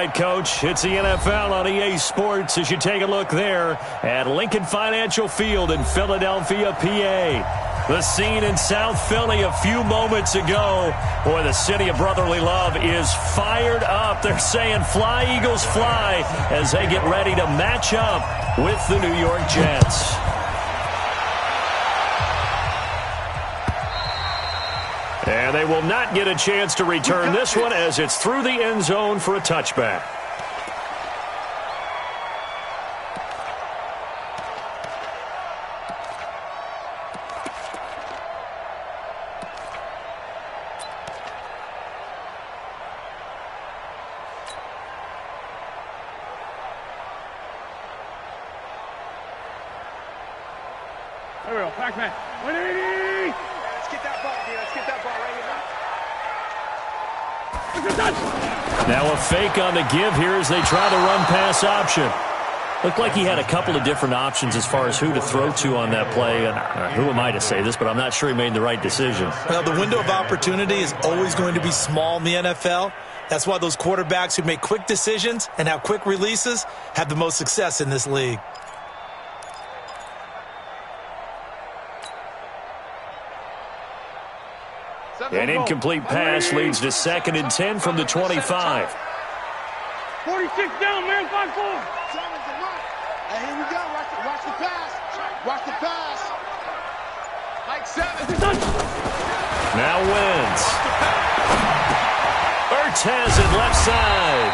right, Coach. It's the NFL on EA Sports as you take a look there at Lincoln Financial Field in Philadelphia, PA. The scene in South Philly a few moments ago. Boy, the city of brotherly love is fired up. They're saying, "Fly, Eagles, fly," as they get ready to match up with the New York Jets. And they will not get a chance to return this one as it's through the end zone for a touchback. There we go, Pac-Man. 180! Let's get that ball, dude. Let's get that ball right here. Now a fake on the give here as they try the run-pass option. Looked like he had a couple of different options as far as who to throw to on that play. And who am I to say this, but I'm not sure he made the right decision. Well, the window of opportunity is always going to be small in the NFL. That's why those quarterbacks who make quick decisions and have quick releases have the most success in this league. An incomplete pass leads to 2nd and 10 from the 25. 46 down, man, 5-4. Hey, here we go. Watch the pass. Watch the pass. Like 7. Now Wentz. Ertz has it left side.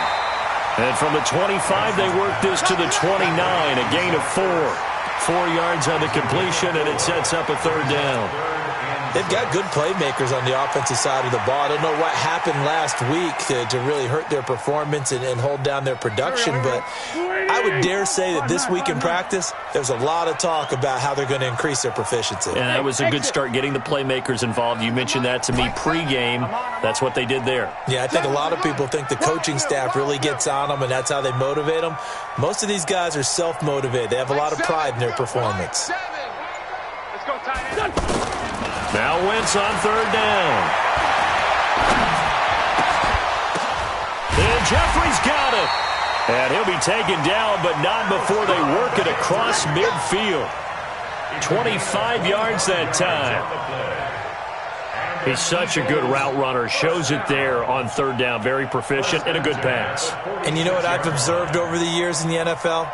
And from the 25, they work this to the 29, a gain of 4. 4 yards on the completion, and it sets up a 3rd down. They've got good playmakers on the offensive side of the ball. I don't know what happened last week to really hurt their performance and hold down their production, but I would dare say that this week in practice, there's a lot of talk about how they're going to increase their proficiency. And that was a good start getting the playmakers involved. You mentioned that to me pregame. That's what they did there. Yeah, I think a lot of people think the coaching staff really gets on them, and that's how they motivate them. Most of these guys are self-motivated. They have a lot of pride in their performance. Let's go, tight end. Now Wentz on 3rd down. And Jeffrey's got it. And he'll be taken down, but not before they work it across midfield. 25 yards that time. He's such a good route runner. Shows it there on 3rd down. Very proficient and a good pass. And you know what I've observed over the years in the NFL?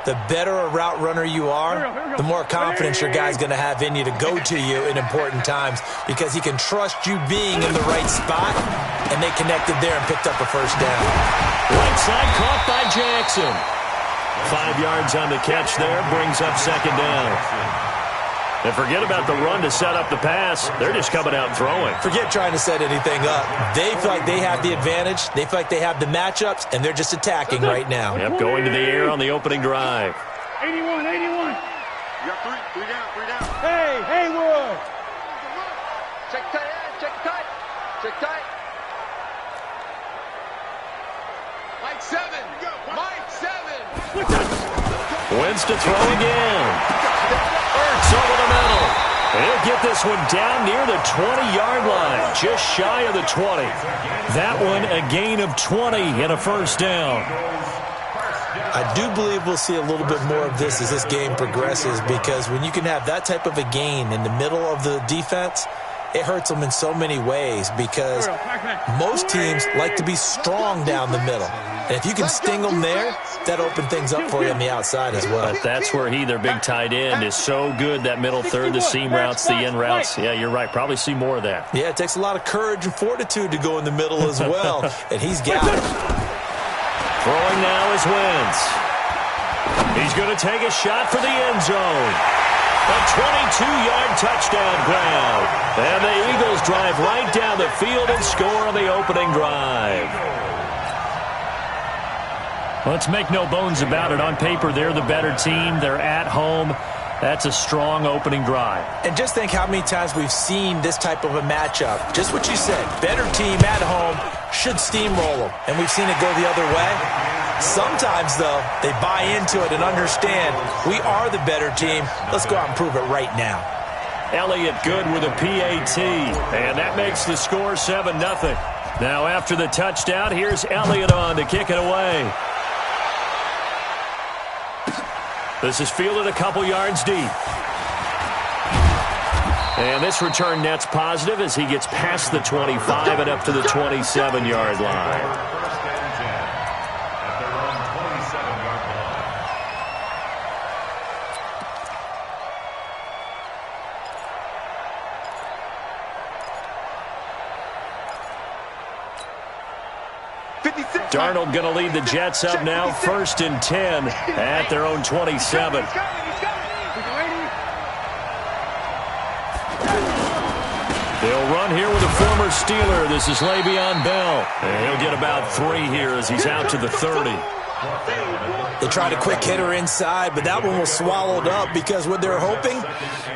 The better a route runner you are, the more confidence your guy's going to have in you to go to you in important times because he can trust you being in the right spot, and they connected there and picked up a 1st down. Right side caught by Jackson. 5 yards on the catch there, brings up 2nd down. And forget about the run to set up the pass. They're just coming out throwing. Forget trying to set anything up. They feel like they have the advantage. They feel like they have the matchups, and they're just attacking right now. Yep, going to the air on the opening drive. 81, 81. You got 3 down, 3 down. Hey, Haywood. Check tight, check tight. Check tight. Mike 7. Mike 7. Wentz to throw again. Ertz over the middle. And he'll get this one down near the 20-yard line, just shy of the 20. That one a gain of 20 and a 1st down. I do believe we'll see a little bit more of this as this game progresses because when you can have that type of a gain in the middle of the defense, it hurts them in so many ways because most teams like to be strong down the middle. And if you can sting them there, that opens things up for you on the outside as well. But that's where their big tight end, is so good, that middle third, the seam routes, the in routes. Yeah, you're right. Probably see more of that. Yeah, it takes a lot of courage and fortitude to go in the middle as well, and he's got it. Throwing now is Wentz. He's going to take a shot for the end zone. A 22-yard touchdown grab. And the Eagles drive right down the field and score on the opening drive. Let's make no bones about it. On paper, they're the better team. They're at home. That's a strong opening drive. And just think how many times we've seen this type of a matchup. Just what you said. Better team at home should steamroll them. And we've seen it go the other way. Sometimes, though, they buy into it and understand we are the better team. Let's go out and prove it right now. Elliott Good with a PAT. And that makes the score 7-0. Now after the touchdown, here's Elliott on to kick it away. This is fielded a couple yards deep. And this return net's positive as he gets past the 25 and up to the 27-yard line. Darnold going to lead the Jets up now, 1st and 10 at their own 27. They'll run here with a former Steeler. This is Le'Veon Bell. And he'll get about 3 here as he's out to the 30. They tried a quick hitter inside, but that one was swallowed up because what they're hoping,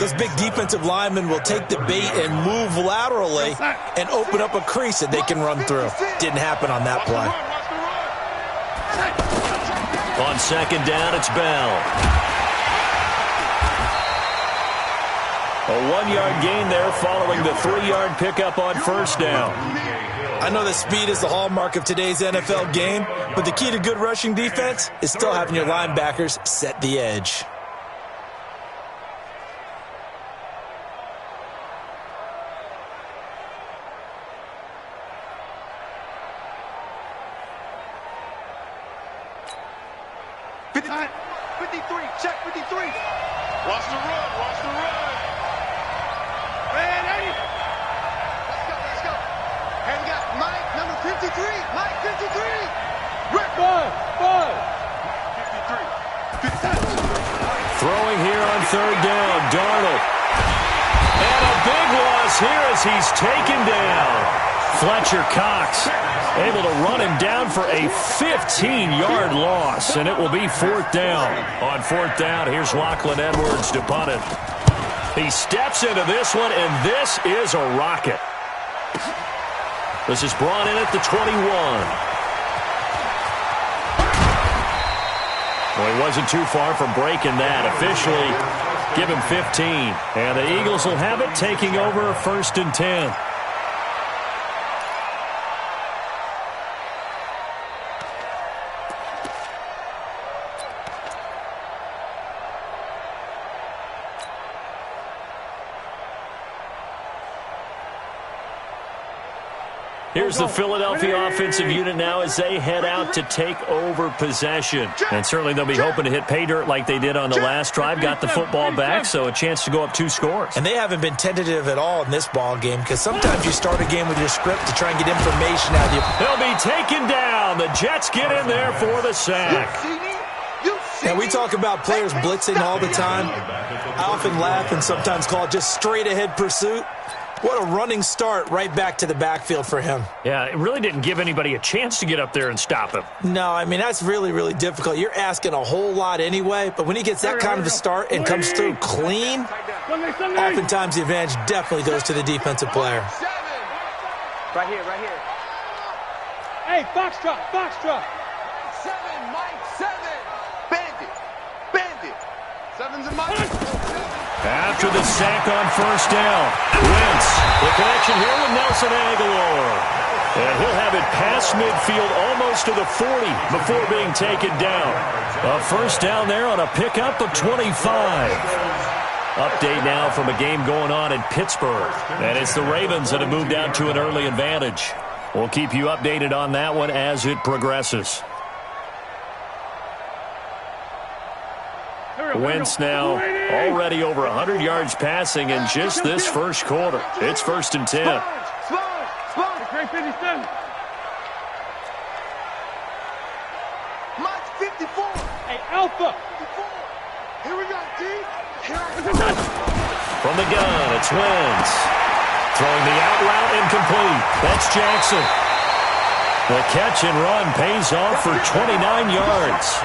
those big defensive linemen will take the bait and move laterally and open up a crease that they can run through. Didn't happen on that play. On 2nd down, it's Bell. A 1-yard gain there following the 3-yard pickup on 1st down. I know that speed is the hallmark of today's NFL game, but the key to good rushing defense is still having your linebackers set the edge. Check 53. Watch the run. Watch the run. Ready? Let's go. And we got Mike, number 53. Mike, 53. Rick, 53. Throwing here on 3rd down, Darnold. And a big loss here as he's taken down. Fletcher Cox able to run him down for a 15-yard loss, and it will be 4th down. On 4th down, here's Lachlan Edwards to punt it. He steps into this one, and this is a rocket. This is brought in at the 21. Well, he wasn't too far from breaking that. Officially, give him 15. And the Eagles will have it, taking over 1st and 10. Here's the Philadelphia offensive unit now as they head out to take over possession. And certainly they'll be hoping to hit pay dirt like they did on the last drive. Got the football back, so a chance to go up 2 scores. And they haven't been tentative at all in this ball game because sometimes you start a game with your script to try and get information out of you. They'll be taken down. The Jets get in there for the sack. And we talk about players blitzing all the time. I often laugh and sometimes call it just straight-ahead pursuit. What a running start right back to the backfield for him. Yeah, it really didn't give anybody a chance to get up there and stop him. No, I mean, that's really, really difficult. You're asking a whole lot anyway, but when he gets that kind of a start and comes through clean, oftentimes the advantage definitely goes to the defensive player. Right here. Hey, Foxtrot. 7, Mike, 7. Bandit. 7's a Mike. After the sack on 1st down, Wentz, the connection here with Nelson Aguilar. And he'll have it past midfield almost to the 40 before being taken down. A 1st down there on a pickup of 25. Update now from a game going on in Pittsburgh. And it's the Ravens that have moved out to an early advantage. We'll keep you updated on that one as it progresses. Wentz now already over 100 yards passing in just this first quarter. It's 1st and 10. Mike 54. Hey, Alpha. Here we go, D. From the gun, it's Wentz. Throwing the out route incomplete. That's Jackson. The catch and run pays off for 29 yards.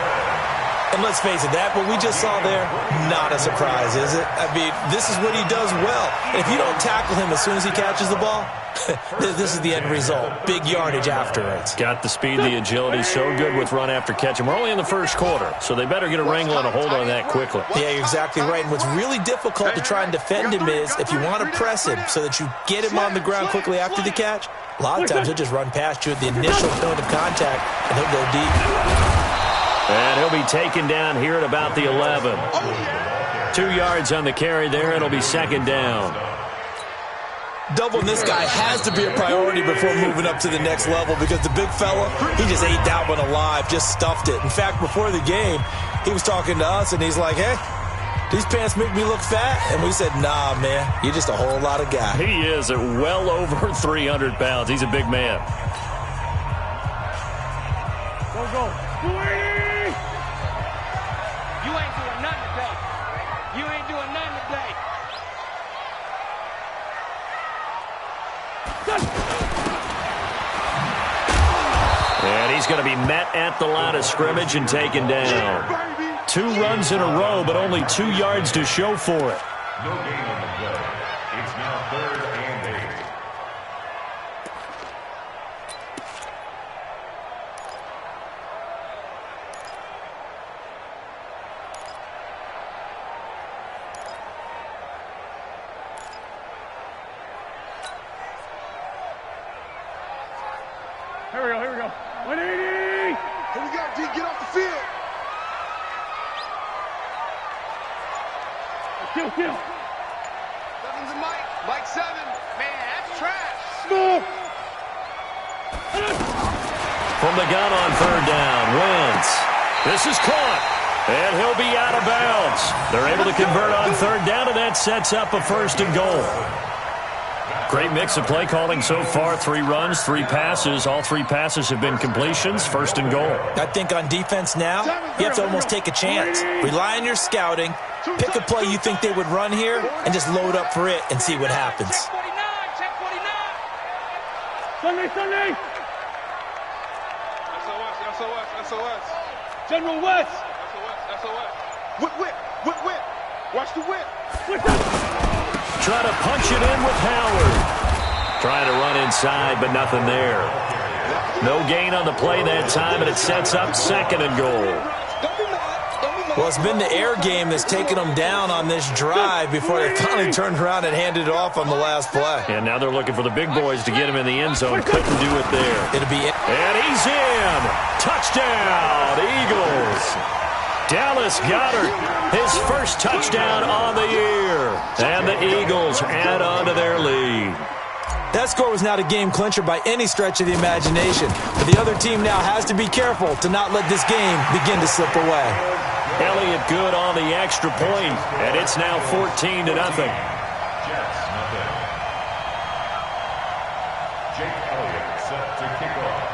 And let's face it, that what we just saw there, not a surprise, is it? I mean, this is what he does well. And if you don't tackle him as soon as he catches the ball, this is the end result. Big yardage afterwards. Got the speed, the agility, so good with run after catch. And we're only in the first quarter, so they better get a wrangle and a hold on that quickly. Yeah, you're exactly right. And what's really difficult to try and defend him is if you want to press him so that you get him on the ground quickly after the catch, A lot of times he'll just run past you at the initial point of contact, and he'll go deep. And he'll be taken down here at about the 11. 2 yards on the carry there. It'll be second down. Doubling this guy has to be a priority before moving up to the next level because the big fella, he just ate that one alive, just stuffed it. In fact, before the game, he was talking to us, and he's like, hey, these pants make me look fat? And we said, nah, man, you're just a whole lot of guy. He is at well over 300 pounds. He's a big man. Go. 280! You ain't doing nothing today. You ain't doing nothing today. And he's going to be met at the line of scrimmage and taken down. 2 runs in a row, but only 2 yards to show for it. No gain on the play. It's now 3rd and 8. Here we go. 180! Here we go, D. Get off the field. Kill. Seven's a Mike. Mike 7. Man, that's trash. Move! From the gun on 3rd down, Wentz. This is caught, and he'll be out of bounds. They're able to convert on 3rd down, and that sets up a 1st and goal. Great mix of play calling so far. 3 runs, 3 passes. All 3 passes have been completions. 1st and goal. I think on defense now, you have to almost take a chance. Rely on your scouting. Pick a play you think they would run here and just load up for it and see what happens. Check 49. Sunday! SOS. General West! SOS. Whip. Watch the whip. Trying to punch it in with Howard. Trying to run inside, but nothing there. No gain on the play that time, and it sets up 2nd and goal. Well, it's been the air game that's taken them down on this drive before they finally turned around and handed it off on the last play. And now they're looking for the big boys to get him in the end zone. Couldn't do it there. It'll be it. And he's in. Touchdown, Eagles. Dallas Goedert, his first touchdown on the year. And the Eagles add on to their lead. That score was not a game clincher by any stretch of the imagination. But the other team now has to be careful to not let this game begin to slip away. Elliott good on the extra point, and it's now 14-0. Jets, nothing. Jake Elliott set to kick off.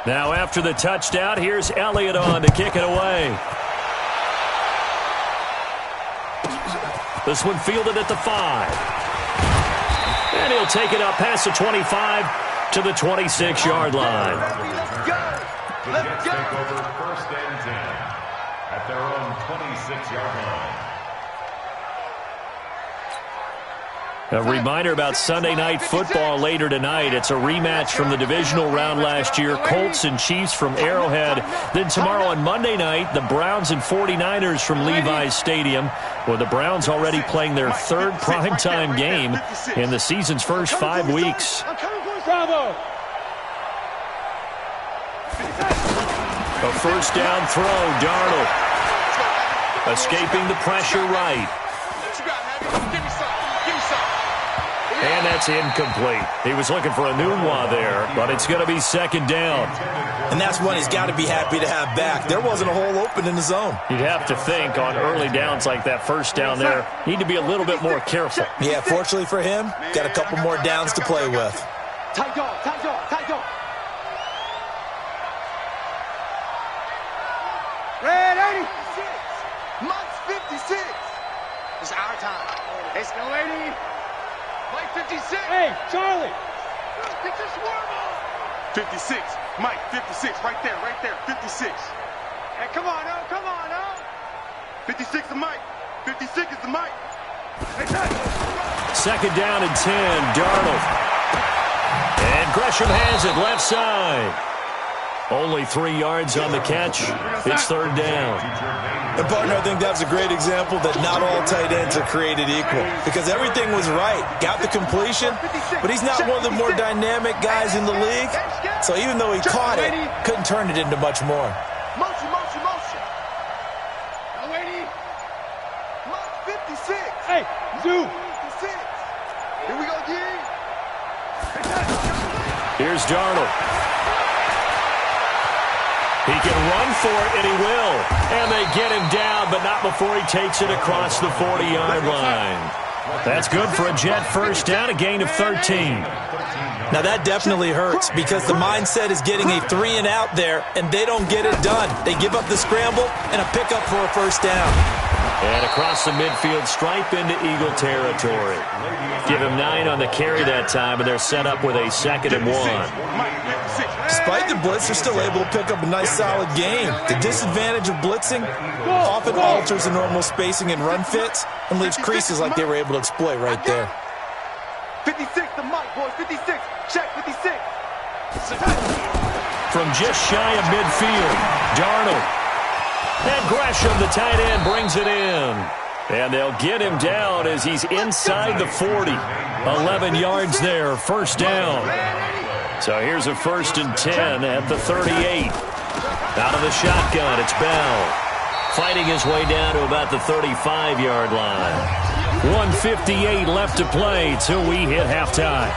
Now after the touchdown, here's Elliott on to kick it away. This one fielded at the 5. And he'll take it up past the 25 to the 26-yard line. The Jets take over 1st and 10 at their own 26-yard line. A reminder about Sunday Night Football later tonight. It's a rematch from the divisional round last year. Colts and Chiefs from Arrowhead. Then tomorrow on Monday night, the Browns and 49ers from Levi's Stadium. With the Browns already playing their 3rd primetime game in the season's first 5 weeks. Bravo! A 1st down throw, Darnold. Escaping the pressure right. And that's incomplete. He was looking for a Nunwa there, but it's going to be 2nd down. And that's one he's got to be happy to have back. There wasn't a hole open in the zone. You'd have to think on early downs like that 1st down there, need to be a little bit more careful. Yeah, fortunately for him, got a couple more downs to play with. Tight dog. Red 86. Mike's 56. It's our time. It's no 80. Mike 56. Hey, Charlie! It's a swarm on. 56. Mike, 56. Right there. 56. Hey, come on, oh. 56 is Mike. 56 is the Mike. 2nd down and 10, Darnold. And Gresham has it left side. Only 3 yards on the catch. It's third down. And, partner, I think that's a great example that not all tight ends are created equal because everything was right. Got the completion, but he's not one of the more dynamic guys in the league. So even though he caught it, couldn't turn it into much more. Motion, motion, motion. Now, lady. 56. Hey, Zoo. 56. Here we go, D. Here's Darnold. He can run for it, and he will. And they get him down, but not before he takes it across the 40-yard line. That's good for a Jet first down, a gain of 13. Now, that definitely hurts because the mindset is getting a 3-and-out there, and they don't get it done. They give up the scramble and a pickup for a first down. And across the midfield stripe into Eagle territory. Give him 9 on the carry that time, and they're set up with a 2nd and 1. Despite the blitz, they're still able to pick up a nice, solid gain. The disadvantage of blitzing often alters the normal spacing and run fits and leaves creases like they were able to exploit right there. 56 to Mike, boys. 56. Check 56. From just shy of midfield, Darnold. And Gresham, the tight end, brings it in. And they'll get him down as he's inside the 40. 11 yards there, first down. So here's a 1st and 10 at the 38. Out of the shotgun, it's Bell. Fighting his way down to about the 35-yard line. 1:58 left to play till we hit halftime.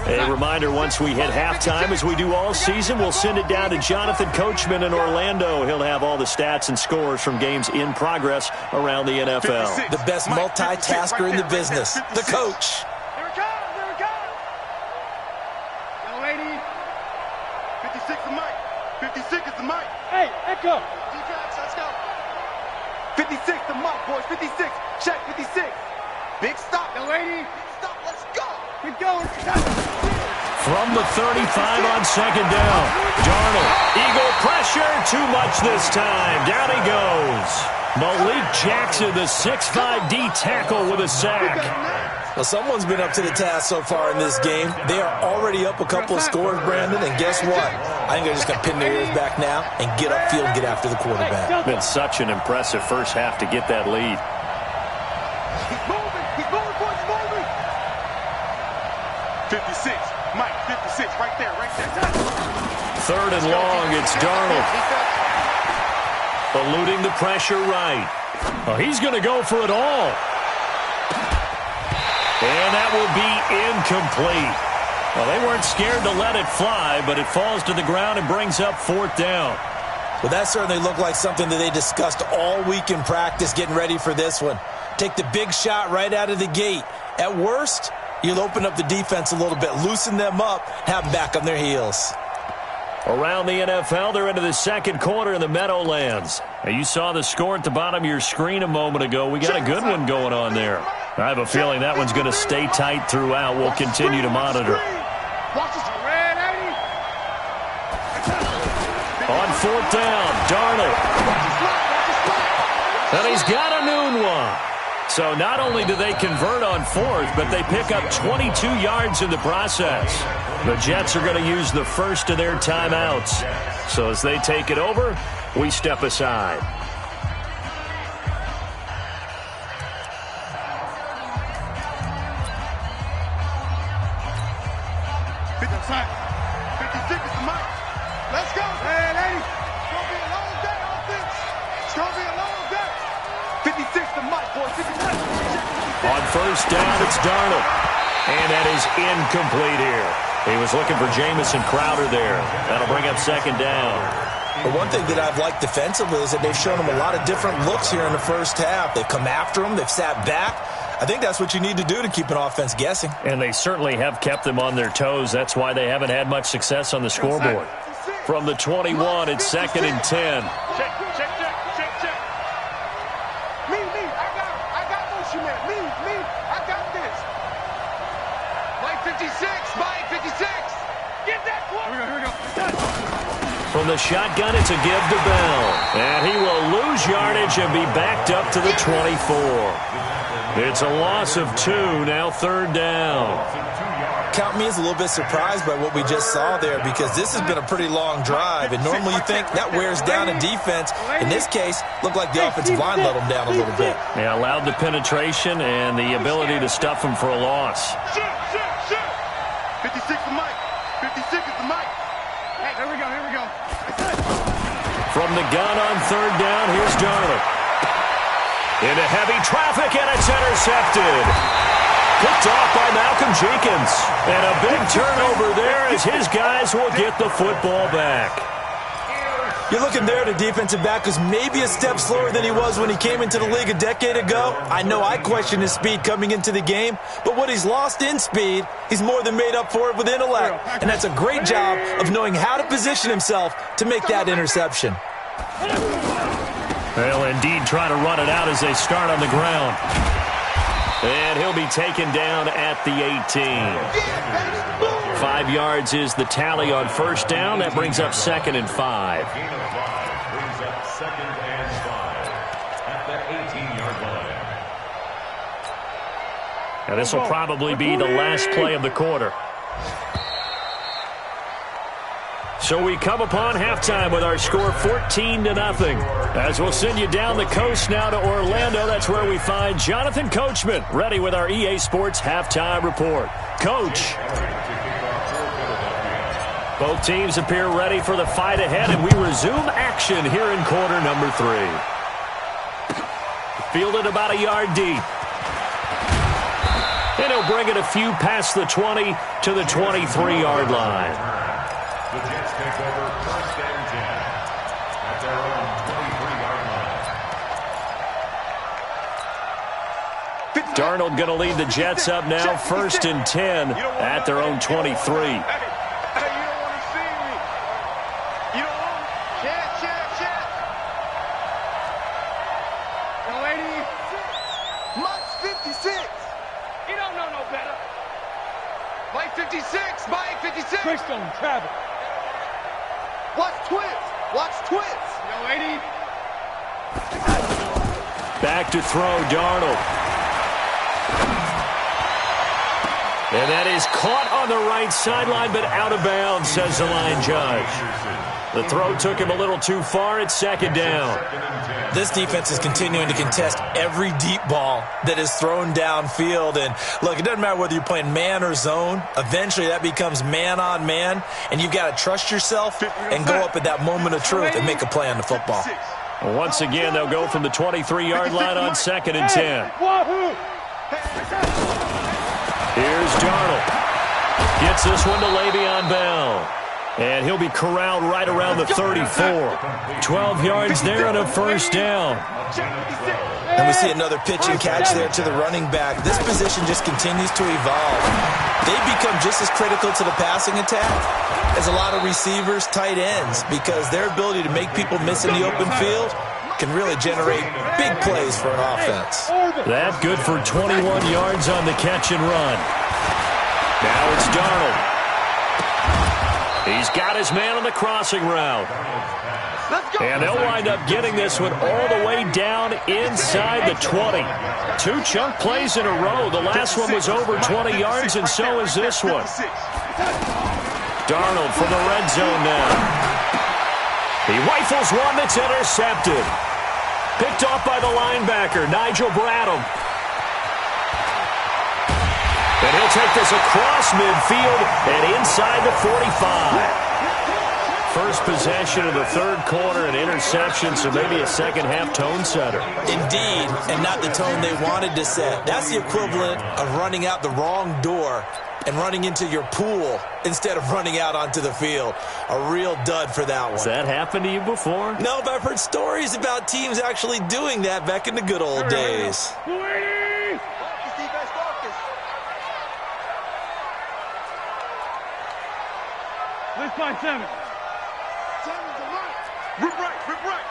A reminder, once we hit halftime, as we do all season, we'll send it down to Jonathan Coachman in Orlando. He'll have all the stats and scores from games in progress around the NFL. The best multitasker in the business, the coach. Here it comes, here it comes. Young lady. 56 to Mike. 56 is the Mike. Hey, Echo. Defense, let's go. 56 to Mike, boys. 56. Check 56. Big stop, young lady. Big stop, let's go. Keep going. From the 35 on 2nd down, Darnold. Eagle pressure, too much this time. Down he goes. Malik Jackson, the 6'5" D tackle with a sack. Well, someone's been up to the task so far in this game. They are already up a couple of scores, Brandon, and guess what? I think they're just going to pin their ears back now and get upfield and get after the quarterback. Been such an impressive first half to get that lead. He's moving, boys, he's moving. 56, Mike, 56, right there. 3rd and long, it's Darnold. Eluding the pressure right. Well, he's going to go for it all. And that will be incomplete. Well, they weren't scared to let it fly, but it falls to the ground and brings up 4th down. Well, that certainly looked like something that they discussed all week in practice getting ready for this one. Take the big shot right out of the gate. At worst, you'll open up the defense a little bit, loosen them up, have them back on their heels. Around the NFL, they're into the 2nd quarter in the Meadowlands. Now, you saw the score at the bottom of your screen a moment ago. We got a good one going on there. I have a feeling that one's going to stay tight throughout. We'll continue to monitor. On 4th down, Darnold. And he's got a noon one. So not only do they convert on 4th, but they pick up 22 yards in the process. The Jets are going to use the first of their timeouts. So as they take it over, we step aside. Let's go. Hey, ladies. It's going to be a long day, offense. It's going to be a long day. 56 to Mike, boys. 56. On 1st down, it's Darnold. And that is incomplete here. He was looking for Jamison Crowder there. That'll bring up 2nd down. But one thing that I've liked defensively is that they've shown him a lot of different looks here in the first half. They've come after him. They've sat back. I think that's what you need to do to keep an offense guessing. And they certainly have kept them on their toes. That's why they haven't had much success on the scoreboard. From the 21, it's 2nd and 10. Check. Me. I got motion man. Me. I got this. Mike 56. Mike 56. Get that one. Here we go. From the shotgun, it's a give to Bell. And he will lose yardage and be backed up to the 24. It's a loss of 2, now 3rd down. Count me as a little bit surprised by what we just saw there, because this has been a pretty long drive, and normally you think that wears down a defense. In this case, looked like the offensive line let them down a little bit. Yeah, allowed the penetration and the ability to stuff them for a loss. 56 is Mike. 56 is the Mike. Hey, here we go, here we go. From the gun on 3rd down, here's Darnold. Into heavy traffic, and it's intercepted. Picked off by Malcolm Jenkins. And a big turnover there as his guys will get the football back. You're looking there at a defensive back who's maybe a step slower than he was when he came into the league a decade ago. I know I questioned his speed coming into the game, but what he's lost in speed, he's more than made up for it with intellect. And that's a great job of knowing how to position himself to make that interception. They'll indeed try to run it out as they start on the ground. And he'll be taken down at the 18. 5 yards is the tally on 1st down. That brings up 2nd and 5. Gain of 5 brings up 2nd and 5 at the 18-yard line. And this will probably be the last play of the quarter. So we come upon halftime with our score 14-0. As we'll send you down the coast now to Orlando. That's where we find Jonathan Coachman ready with our EA Sports halftime report. Coach. Both teams appear ready for the fight ahead, and we resume action here in quarter number 3. Fielded about a yard deep. And he'll bring it a few past the 20 to the 23-yard line. The Jets take over 1st and 10 at their own 23-yard line. Darnold going to lead the Jets up now, 1st and 10 at their own 23. Hey, you don't want to see me. You don't want me. Chance. Young lady. Mike's 56. You don't know no better. Mike 56. Mike 56. Quickstone, travel. Watch twits. Watch twits. Young lady. Back to throw, Darnold. And that is caught on the right sideline, but out of bounds, says the line judge. The throw took him a little too far. It's 2nd down. This defense is continuing to contest every deep ball that is thrown downfield. And look, it doesn't matter whether you're playing man or zone. Eventually that becomes man on man, and you've got to trust yourself and go up at that moment of truth and make a play on the football. Once again, they'll go from the 23-yard line on 2nd and 10. Here's Darnold. Gets this one to Le'Veon Bell. And he'll be corralled right around the 34. 12 yards there and a 1st down. And we see another pitch and catch there to the running back. This position just continues to evolve. They become just as critical to the passing attack as a lot of receivers, tight ends, because their ability to make people miss in the open field can really generate big plays for an offense. That good for 21 yards on the catch and run. Now it's Darnold. He's got his man on the crossing route. And they'll wind up getting this one all the way down inside the 20. 2 chunk plays in a row. The last one was over 20 yards, and so is this one. Darnold from the red zone now. He rifles one that's intercepted. Picked off by the linebacker, Nigel Bradham. And he'll take this across midfield and inside the 45. First possession of the 3rd quarter, an interception, so maybe a second-half tone setter. Indeed, and not the tone they wanted to set. That's the equivalent of running out the wrong door and running into your pool instead of running out onto the field. A real dud for that one. Has that happened to you before? No, but I've heard stories about teams actually doing that back in the good old days. Let's find 7. 7's the right. Rip right.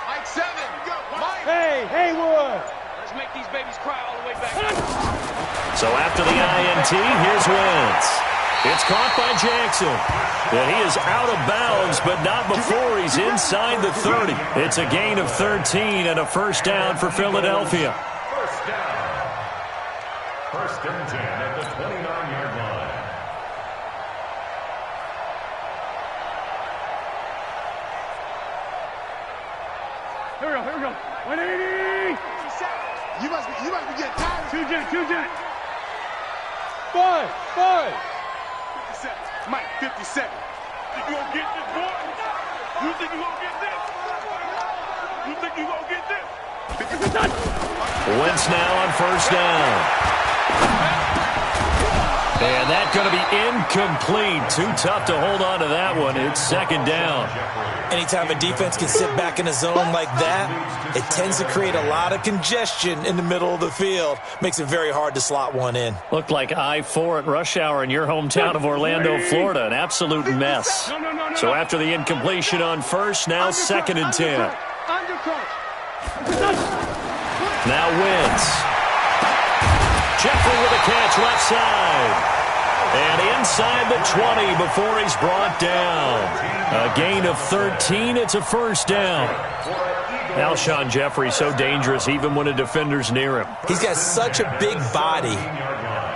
Mike 7. Go. Mike. Hey, Haywood. Let's make these babies cry all the way back. So after the INT, here's Wentz. It's caught by Jackson. And he is out of bounds, but not before he's inside the 30. It's a gain of 13 and a 1st down for Philadelphia. 1st down. First and 10 at the 29-yard line. Here we go. 180. You must be getting tired. Two jet. 5. 57. Mike, 57. Think you gonna get this, boy? You think you gonna get this? You think you gonna get this? Wentz now on first down. And that's going to be incomplete. Too tough to hold on to that one. It's second down. Anytime a defense can sit back in a zone like that, it tends to create a lot of congestion in the middle of the field. Makes it very hard to slot one in. Looked like I-4 at rush hour in your hometown of Orlando, Florida. An absolute mess. So after the incompletion on first, now second and 10. Now Wentz. Jeffrey with a catch left side. And inside the 20 before he's brought down. A gain of 13. It's a first down. Alshon Jeffrey so dangerous even when a defender's near him. He's got such a big body,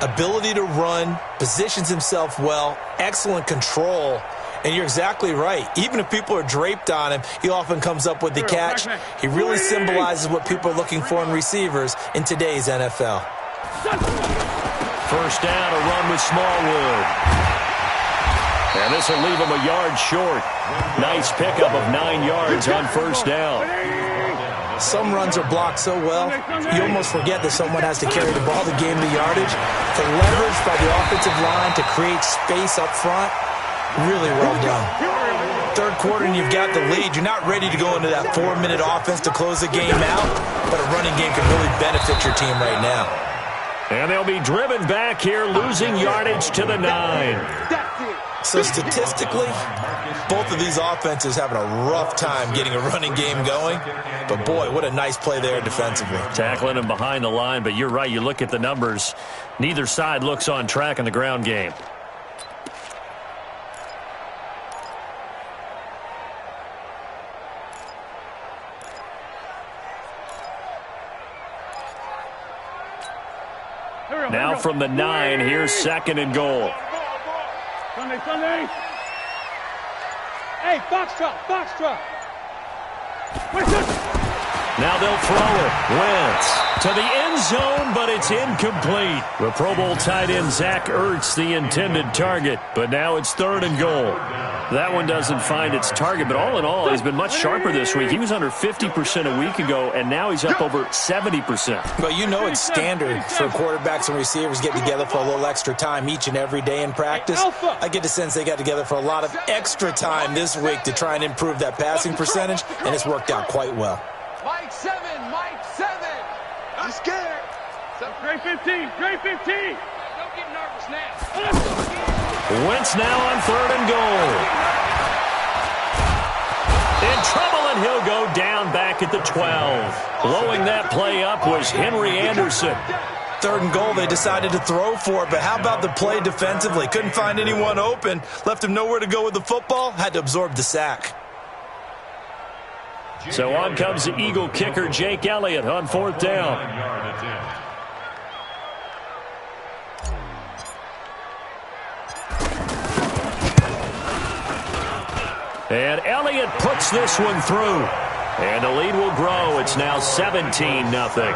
ability to run, positions himself well, excellent control. And you're exactly right. Even if people are draped on him, he often comes up with the catch. He really symbolizes what people are looking for in receivers in today's NFL. First down, a run with Smallwood. And this will leave him a yard short. Nice pickup of 9 yards on first down. Some runs are blocked so well, you almost forget that someone has to carry the ball to gain the yardage. The leverage by the offensive line to create space up front, really well done. Third quarter and you've got the lead. You're not ready to go into that 4-minute offense to close the game out, but a running game can really benefit your team right now. And they'll be driven back here, losing yardage to the 9. So statistically, both of these offenses having a rough time getting a running game going. But boy, what a nice play there defensively. Tackling him behind the line, but you're right. You look at the numbers. Neither side looks on track in the ground game. Now from the 9, here's second and goal. Sunday. Hey, Foxtrot. Now they'll throw it. Wentz to the end zone, but it's incomplete. The Pro Bowl tight end Zach Ertz, the intended target, but now it's third and goal. That one doesn't find its target, but all in all, he's been much sharper this week. He was under 50% a week ago, and now he's up over 70%. Well, you know it's standard for quarterbacks and receivers getting together for a little extra time each and every day in practice. I get the sense they got together for a lot of extra time this week to try and improve that passing percentage, and it's worked out quite well. Mike 7. I'm scared. Great 15. Don't get nervous now. Wentz now on third and goal. In trouble, and he'll go down back at the 12. Blowing that play up was Henry Anderson. Third and goal, they decided to throw for it, but how about the play defensively? Couldn't find anyone open, left him nowhere to go with the football, had to absorb the sack. So on comes the Eagle kicker, Jake Elliott, on fourth down. And Elliott puts this one through. And the lead will grow. It's now 17-0.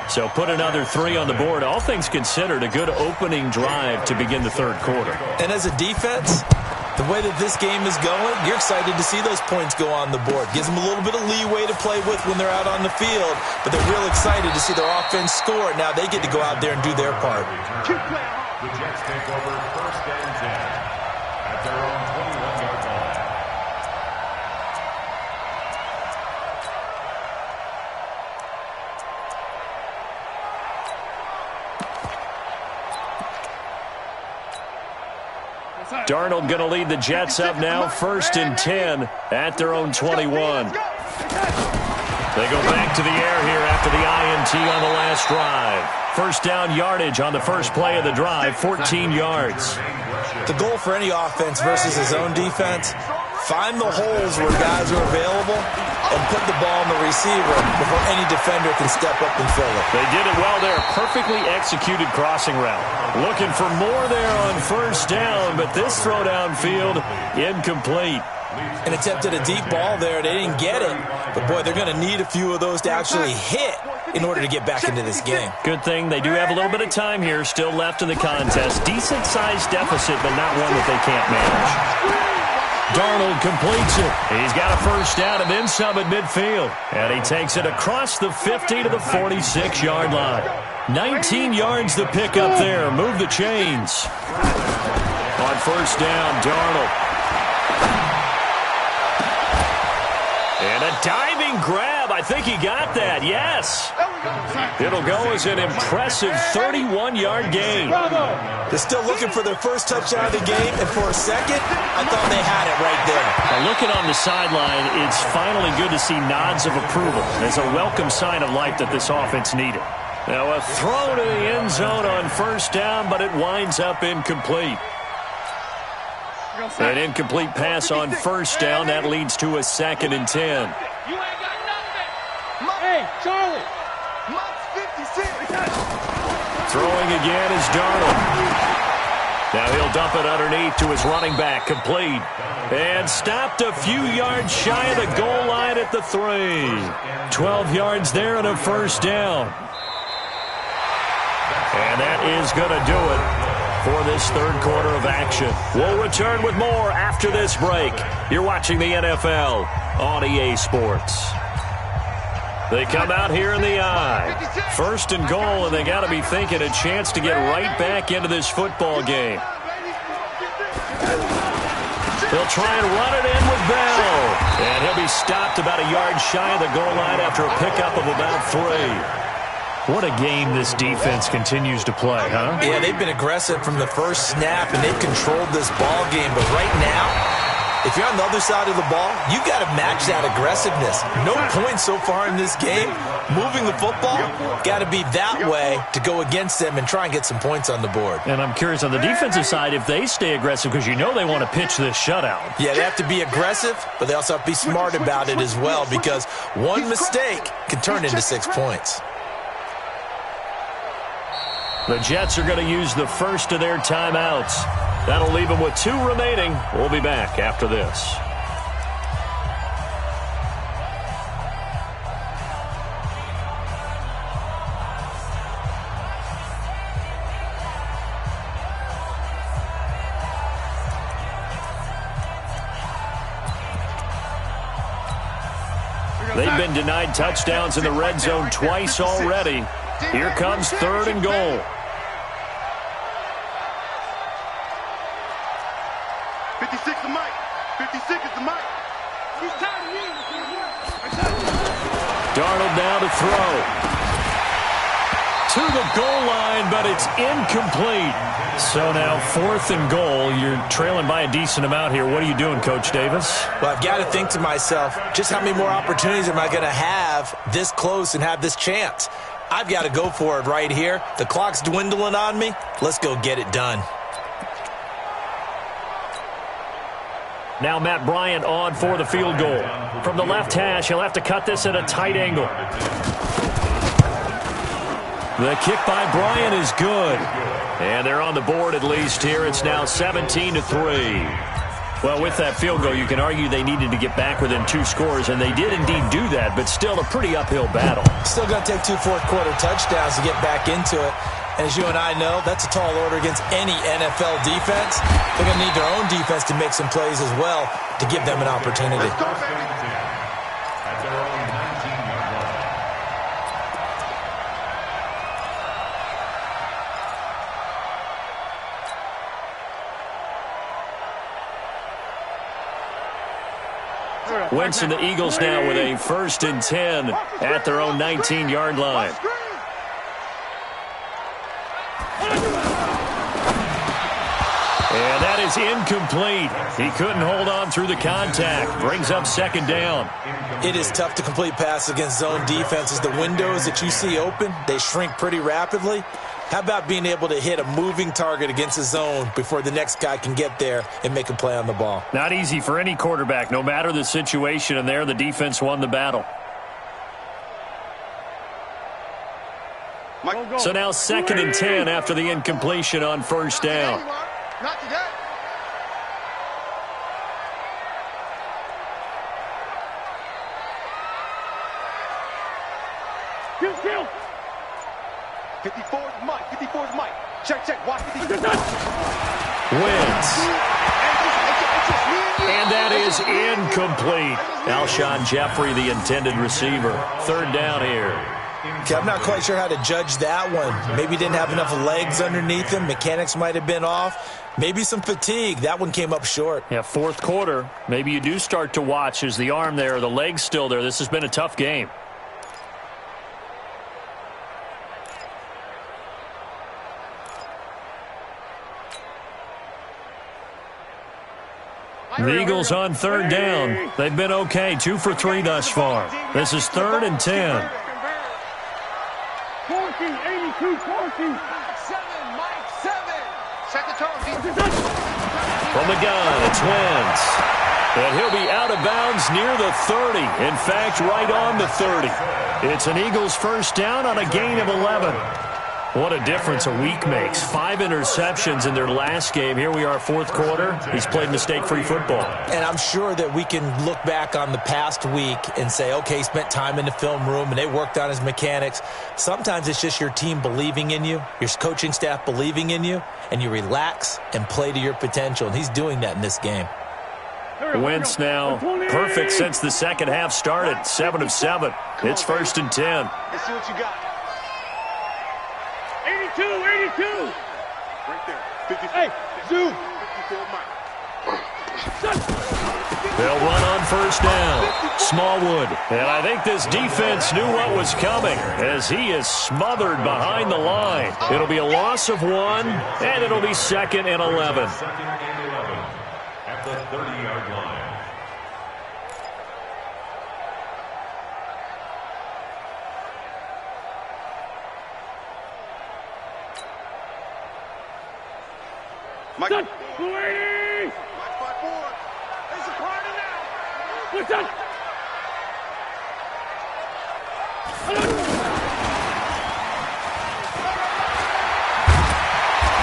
So put another 3 on the board. All things considered, a good opening drive to begin the third quarter. And as a defense, the way that this game is going, you're excited to see those points go on the board. Gives them a little bit of leeway to play with when they're out on the field, but they're real excited to see their offense score. Now they get to go out there and do their part. The Jets take over first and 10 at their own 21-yard line. Darnold going to lead the Jets up now, first and 10 at their own 21. They go back to the air here after the INT on the last drive. First down yardage on the first play of the drive, 14 yards. The goal for any offense versus his own defense, find the holes where guys are available and put the ball on the receiver before any defender can step up and fill it. They did it well there. Perfectly executed crossing route. Looking for more there on first down, but this throw downfield, incomplete. And attempted a deep ball there. They didn't get it. But, boy, they're going to need a few of those to actually hit in order to get back into this game. Good thing they do have a little bit of time here still left in the contest. Decent-sized deficit, but not one that they can't manage. Darnold completes it. He's got a first down and then some at midfield. And he takes it across the 50 to the 46-yard line. 19 yards to pick up there. Move the chains. On first down, Darnold. And a diving grab. I think he got that. Yes. It'll go as an impressive 31-yard gain. They're still looking for their first touchdown of the game, and for a second, I thought they had it right there. Now looking on the sideline, it's finally good to see nods of approval. It's a welcome sign of life that this offense needed. Now a throw to the end zone on first down, but it winds up incomplete. An incomplete pass on first down. That leads to a 2nd and 10. You ain't got nothing. Hey, Charlie. Monk's 56. Throwing again is Darnold. Now he'll dump it underneath to his running back. Complete. And stopped a few yards shy of the goal line at the 3. 12 yards there and a first down. And that is going to do it for this third quarter of action. We'll return with more after this break. You're watching the NFL on EA Sports. They come out here in the eye. First and goal, and they got to be thinking a chance to get right back into this football game. They'll try and run it in with Bell. And he'll be stopped about a yard shy of the goal line after a pickup of about 3. What a game this defense continues to play, huh? Yeah, they've been aggressive from the first snap, and they've controlled this ball game. But right now, if you're on the other side of the ball, you've got to match that aggressiveness. No points so far in this game. Moving the football, got to be that way to go against them and try and get some points on the board. And I'm curious on the defensive side if they stay aggressive, because you know they want to pitch this shutout. Yeah, they have to be aggressive, but they also have to be smart about it as well, because one mistake can turn into 6 points. The Jets are going to use the first of their timeouts. That'll leave them with 2 remaining. We'll be back after this. They've been denied touchdowns in the red zone twice already. Here comes 3rd and goal. Darnold now to throw. To the goal line, but it's incomplete. So now 4th and goal. You're trailing by a decent amount here. What are you doing, Coach Davis? Well, I've got to think to myself, just how many more opportunities am I going to have this close and have this chance? I've got to go for it right here. The clock's dwindling on me. Let's go get it done. Now Matt Bryant on for the field goal. From the left hash, he'll have to cut this at a tight angle. The kick by Bryant is good. And they're on the board at least here. It's now 17-3. Well, with that field goal, you can argue they needed to get back within 2 scores, and they did indeed do that, but still a pretty uphill battle. Still going to take 2 fourth-quarter touchdowns to get back into it. And as you and I know, that's a tall order against any NFL defense. They're going to need their own defense to make some plays as well to give them an opportunity. Wentz and the Eagles now with a 1st and 10 at their own 19-yard line. And that is is incomplete. He couldn't hold on through the contact. Brings up second down. It is tough to complete passes against zone defenses. The windows that you see open, they shrink pretty rapidly. How about being able to hit a moving target against a zone before the next guy can get there and make a play on the ball? Not easy for any quarterback, no matter the situation, and there the defense won the battle. So now 2nd and 10 after the incompletion on first down. Not today. Kill. 54 is Mike. 54 is Mike. Check. Watch 54. Wins. And that is incomplete. Alshon Jeffrey, the intended receiver. 3rd down here. Okay, I'm not quite sure how to judge that one. Maybe didn't have enough legs underneath him. Mechanics might have been off. Maybe some fatigue. That one came up short. Yeah, 4th quarter. Maybe you do start to watch. Is the arm there, the leg's still there? This has been a tough game. The Eagles on 3rd down. They've been okay, 2 for 3 thus far. This is 3rd and 10. 14, 82, 14. 7, Mike, 7. Set the tone, defense. From the gun, it's Wentz. And he'll be out of bounds near the 30. In fact, right on the 30. It's an Eagles first down on a gain of 11. What a difference a week makes. 5 interceptions in their last game. Here we are, 4th quarter. He's played mistake-free football. And I'm sure that we can look back on the past week and say, okay, he spent time in the film room and they worked on his mechanics. Sometimes it's just your team believing in you, your coaching staff believing in you, and you relax and play to your potential. And he's doing that in this game. Wentz now perfect since the second half started. 7 of 7. It's 1st and 10. Let's see what you got. 82. Right there. 54. Hey, Zoo. 54, Mike. They'll run on first down. Smallwood. And I think this defense knew what was coming as he is smothered behind the line. It'll be a loss of 1, and it'll be 2nd and 11. 2nd and 11 at the 30-yard line. Mike. Done. 280. Mike 5-4. There's a party now. What's that?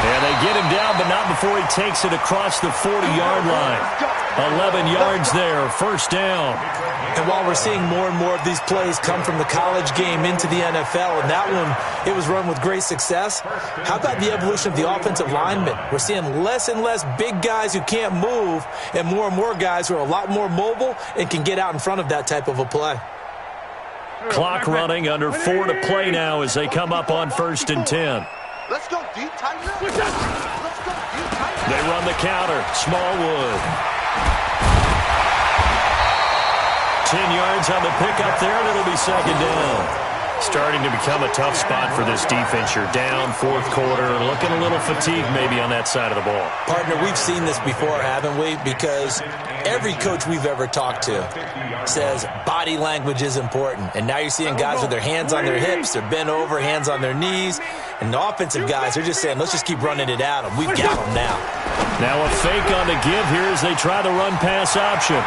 And they get him down, but not before he takes it across the 40-yard line. 11 yards there, first down. And while we're seeing more and more of these plays come from the college game into the NFL, and that one, it was run with great success, how about the evolution of the offensive linemen? We're seeing less and less big guys who can't move and more guys who are a lot more mobile and can get out in front of that type of a play. Clock running, under 4 to play now as they come up on 1st and 10. Let's go deep, tighten up. Let's go deep, tighten up. They run the counter. Smallwood. 10 yards on the pickup there, and it'll be 2nd down. Starting to become a tough spot for this defense. You're down 4th quarter, looking a little fatigued maybe on that side of the ball. Partner, we've seen this before, haven't we? Because every coach we've ever talked to says body language is important. And now you're seeing guys with their hands on their hips, they're bent over, hands on their knees. And the offensive guys are just saying, let's just keep running it at them. We've got them now. Now a fake on the give here as they try the run-pass option.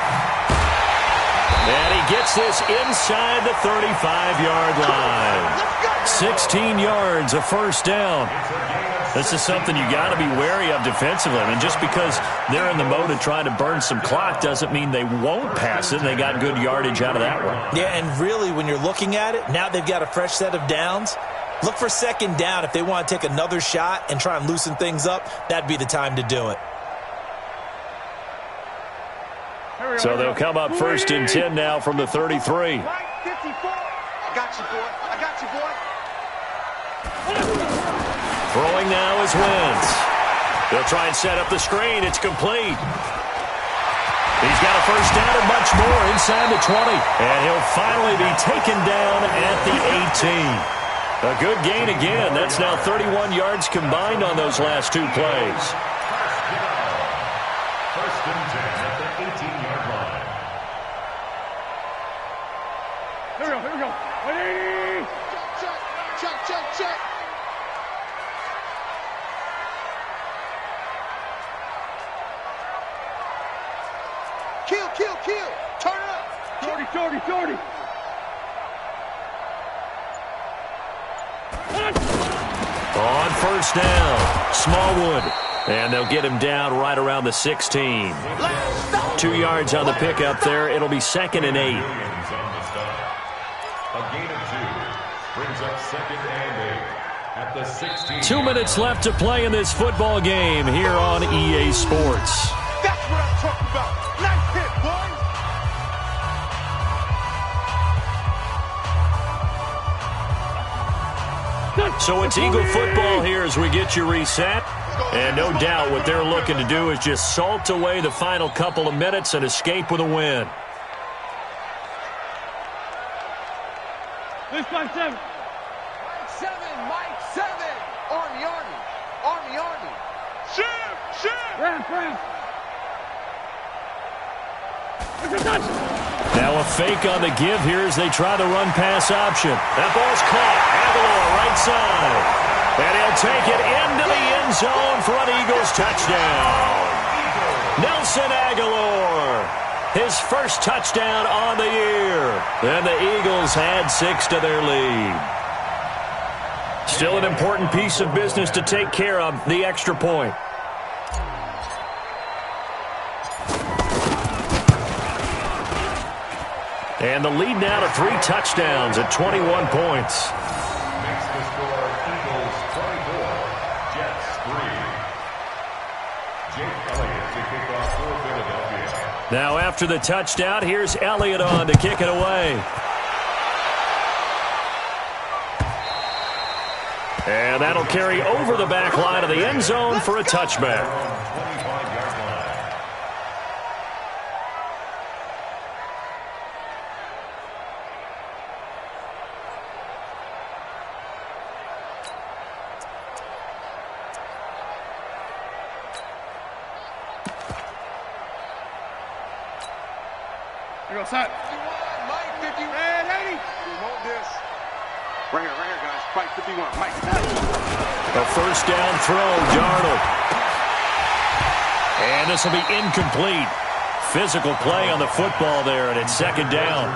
And he gets this inside the 35-yard line. 16 yards, a first down. This is something you got to be wary of defensively. I mean, just because they're in the mode of trying to burn some clock doesn't mean they won't pass it. And they got good yardage out of that one. Yeah, and really, when you're looking at it, now they've got a fresh set of downs. Look for 2nd down. If they want to take another shot and try and loosen things up, that'd be the time to do it. So they'll come up 1st and 10 now from the 33. Mike, 54. I got you, boy. Throwing now is Wentz. They'll try and set up the screen. It's complete. He's got a first down and much more inside the 20. And he'll finally be taken down at the 18. A good gain again. That's now 31 yards combined on those last 2 plays. First and 10 at the 18-yard line. Here we go. 180. Check. Kill. Turn it up. Shorty. On first down, Smallwood. And they'll get him down right around the 16. 2 yards on the pickup there. It'll be 2nd and 8. A gain of 2 brings up 2nd and 8 at the 16. 2 minutes left to play in this football game here on EA Sports. That's what I'm talking about. Nice hit, boy. So it's Eagle football here as we get you reset. And no doubt what they're looking to do is just salt away the final couple of minutes and escape with a win. This by 7. Mike 7. Army. Sham. Ram. Now a fake on the give here as they try the run-pass option. That ball's caught. Aguilar right side. And he'll take it into the end zone for an Eagles touchdown. Nelson Aguilar, his first touchdown on the year. And the Eagles add 6 to their lead. Still an important piece of business to take care of, the extra point. And the lead now to 3 touchdowns at 21 points. Makes the score Eagles 24, Jets 3. Jake Elliott to kick off for Philadelphia. Now after the touchdown, here's Elliott on to kick it away. And that'll carry over the back line of the end zone for a touchback. 25-yard line. Here we go, set. Mike 50. Red 80. We want this. Right here, guys. Fight 51. Mike. A first down throw, Darnold. And this will be incomplete. Physical play on the football there, and it's 2nd down.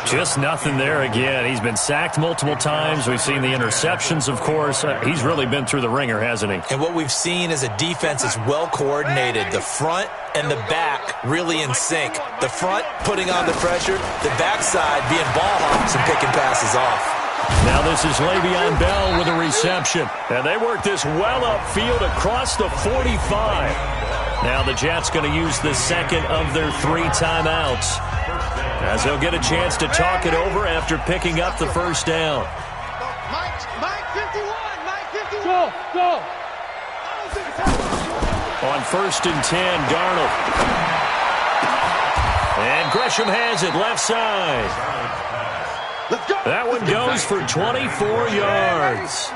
Just nothing there again. He's been sacked multiple times. We've seen the interceptions, of course. He's really been through the ringer, hasn't he? And what we've seen is a defense that's well coordinated. The front and the back really in sync. The front putting on the pressure, the backside being ball hawks and picking passes off. Now this is Le'Veon Bell with a reception. And they work this well upfield across the 45. Now the Jets going to use the second of their 3 timeouts, as they'll get a chance to talk it over after picking up the first down. Mike 51. Mike 51. Go. On 1st and 10, Darnold. And Gresham has it left side. That one goes for 24 yards.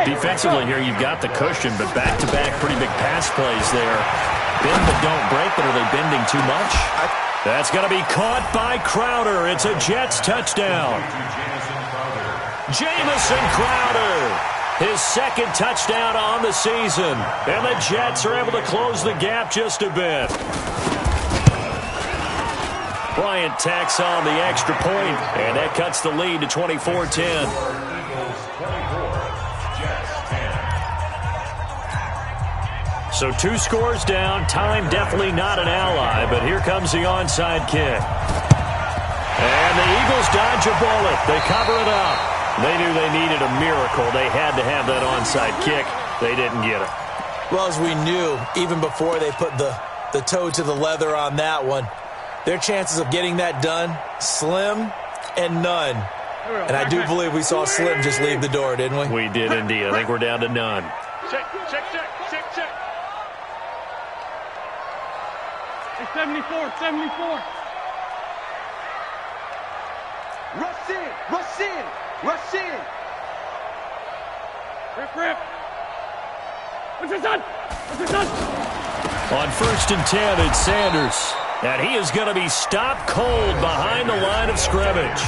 Defensively here, you've got the cushion, but back-to-back pretty big pass plays there. Bend but don't break, but are they bending too much? That's going to be caught by Crowder. It's a Jets touchdown. Jamison Crowder, his 2nd touchdown on the season. And the Jets are able to close the gap just a bit. Bryant tacks on the extra point, and that cuts the lead to 24-10. So 2 scores down. Time definitely not an ally, but here comes the onside kick. And the Eagles dodge a bullet. They cover it up. They knew they needed a miracle. They had to have that onside kick. They didn't get it. Well, as we knew, even before they put the toe to the leather on that one, their chances of getting that done, slim and none. And I do believe we saw Slim just leave the door, didn't we? We did indeed. I think we're down to none. Check. 74. Rush in. Rip. What's your son? On 1st and 10, it's Sanders. And he is going to be stopped cold behind the line of scrimmage.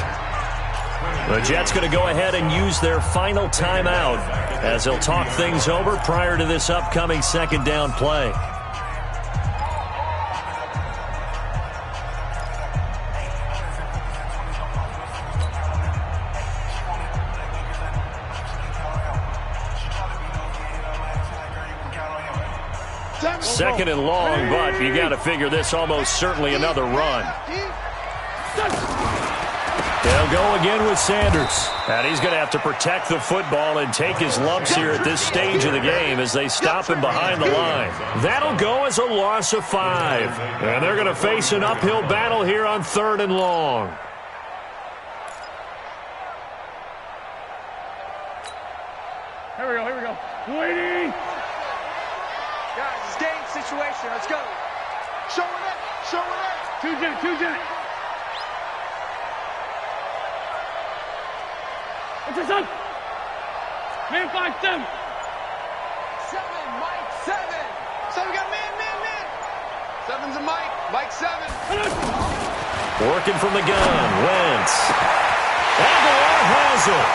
The Jets going to go ahead and use their final timeout as they'll talk things over prior to this upcoming second down play. Second and long, but you got to figure this almost certainly another run. They'll go again with Sanders. And he's going to have to protect the football and take his lumps here at this stage of the game as they stop him behind the line. That'll go as a loss of 5. And they're going to face an uphill battle here on 3rd and long. Here we go. Waiting. Guys, it's game situation. Let's go. Show it up. 2 Jet. What's this up? Man 5-7. 7, Mike 7. 7 got man. 7's a Mike. Mike 7. Working from the gun. Wentz. Aguilar has it.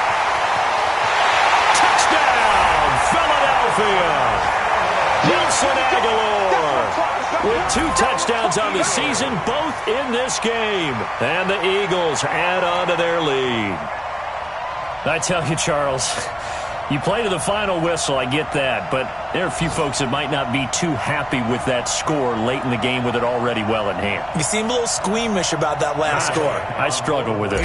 Touchdown, Philadelphia. Nelson Aguilar with 2 touchdowns on the season, both in this game. And the Eagles add on to their lead. I tell you, Charles, you play to the final whistle, I get that, but there are a few folks that might not be too happy with that score late in the game with it already well in hand. You seem a little squeamish about that last score. I struggle with it.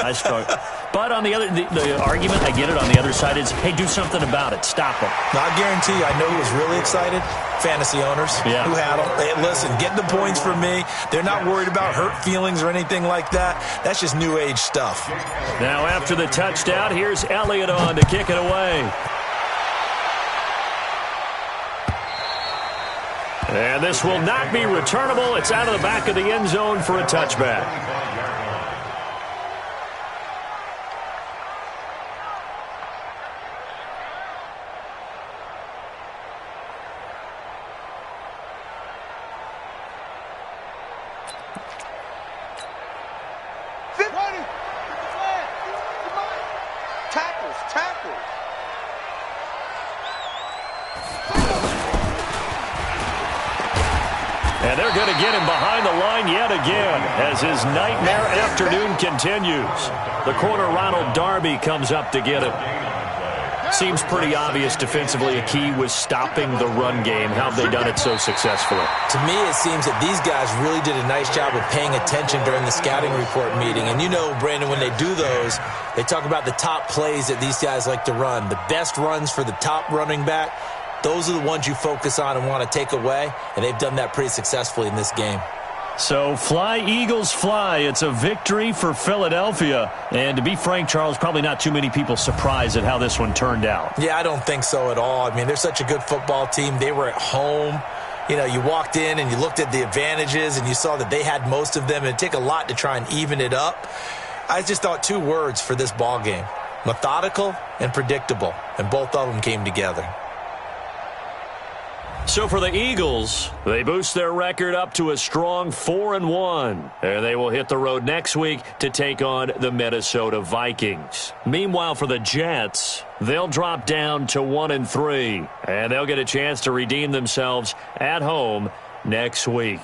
I struggle. But on the other, the argument, I get it, on the other side is, hey, do something about it. Stop them. Now, I guarantee you, I know who was really excited. Fantasy owners who had them. Hey, listen, get the points for me. They're not worried about hurt feelings or anything like that. That's just new age stuff. Now, after the touchdown, here's Elliott on to kick it away. And this will not be returnable. It's out of the back of the end zone for a touchback. And they're going to get him behind the line yet again as his nightmare afternoon continues. The corner, Ronald Darby, comes up to get him. Seems pretty obvious defensively a key was stopping the run game. How have they done it so successfully? To me, it seems that these guys really did a nice job of paying attention during the scouting report meeting. And you know, Brandon, when they do those, they talk about the top plays that these guys like to run. The best runs for the top running back. Those are the ones you focus on and want to take away, and they've done that pretty successfully in this game. So fly, Eagles, fly. It's a victory for Philadelphia. And to be frank, Charles, probably not too many people surprised at how this one turned out. Yeah, I don't think so at all. I mean, they're such a good football team. They were at home. You know, you walked in and you looked at the advantages and you saw that they had most of them. It'd take a lot to try and even it up. I just thought 2 words for this ball game: methodical and predictable. And both of them came together. So for the Eagles, they boost their record up to a strong 4-1. And they will hit the road next week to take on the Minnesota Vikings. Meanwhile, for the Jets, they'll drop down to 1-3. And they'll get a chance to redeem themselves at home next week.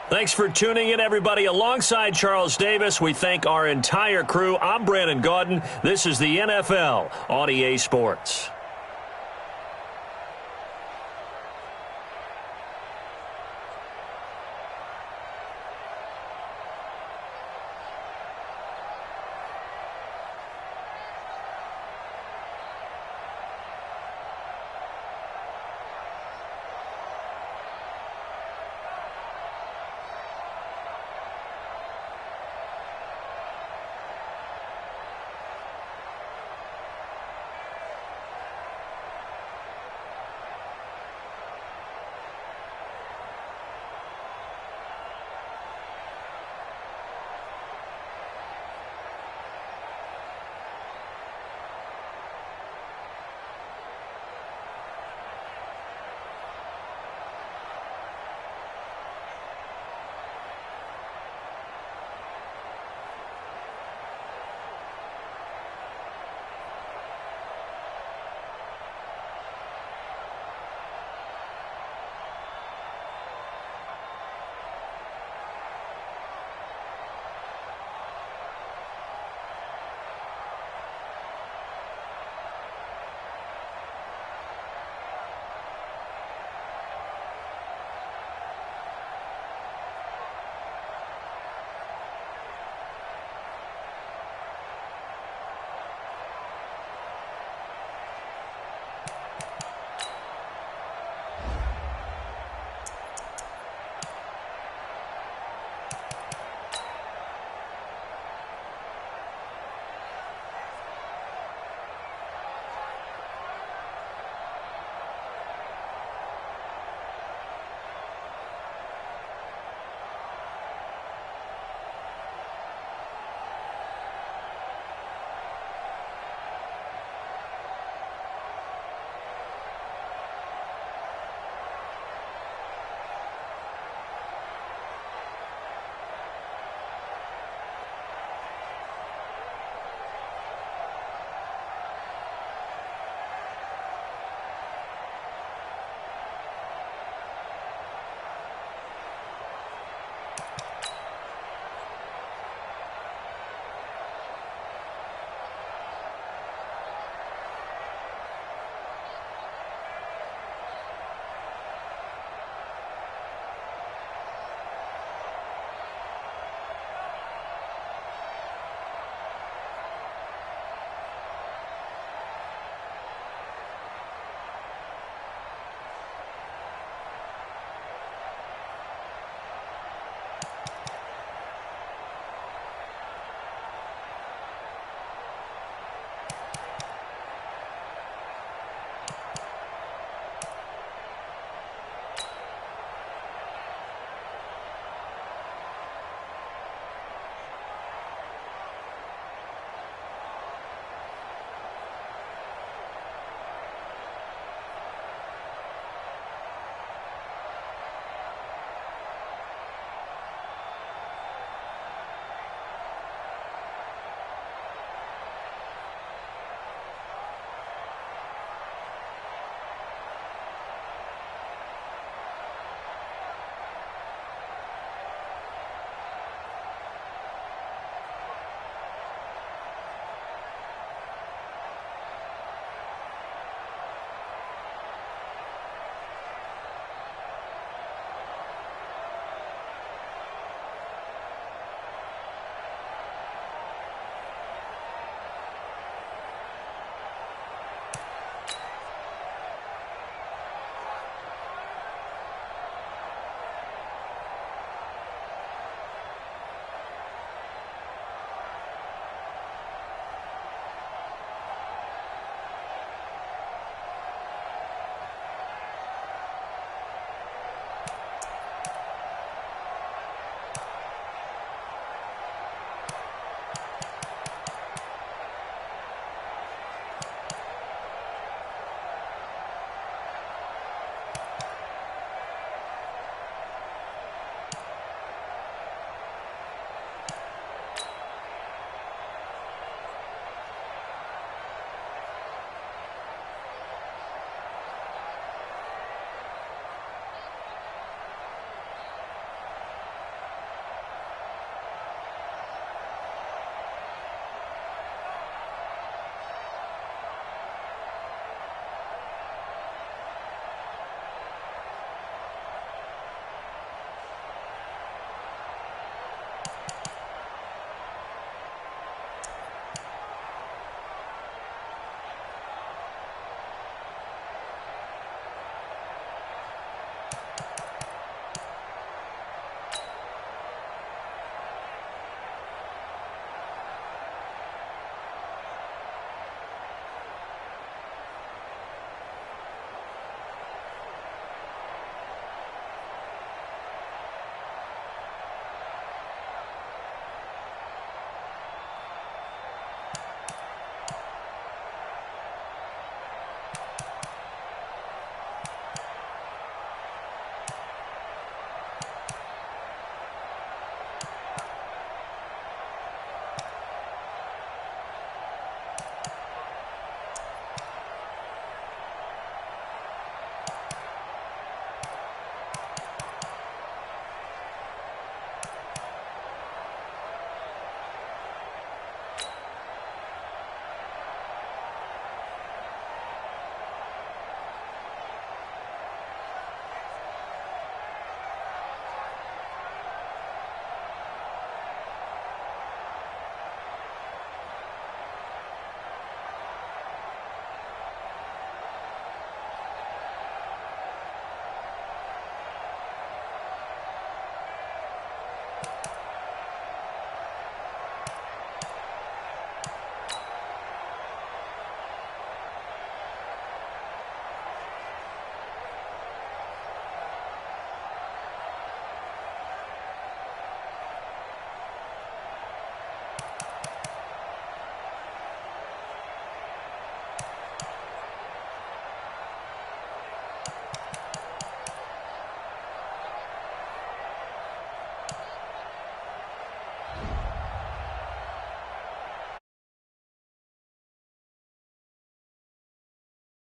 Thanks for tuning in, everybody. Alongside Charles Davis, we thank our entire crew. I'm Brandon Gaudin. This is the NFL on EA Sports.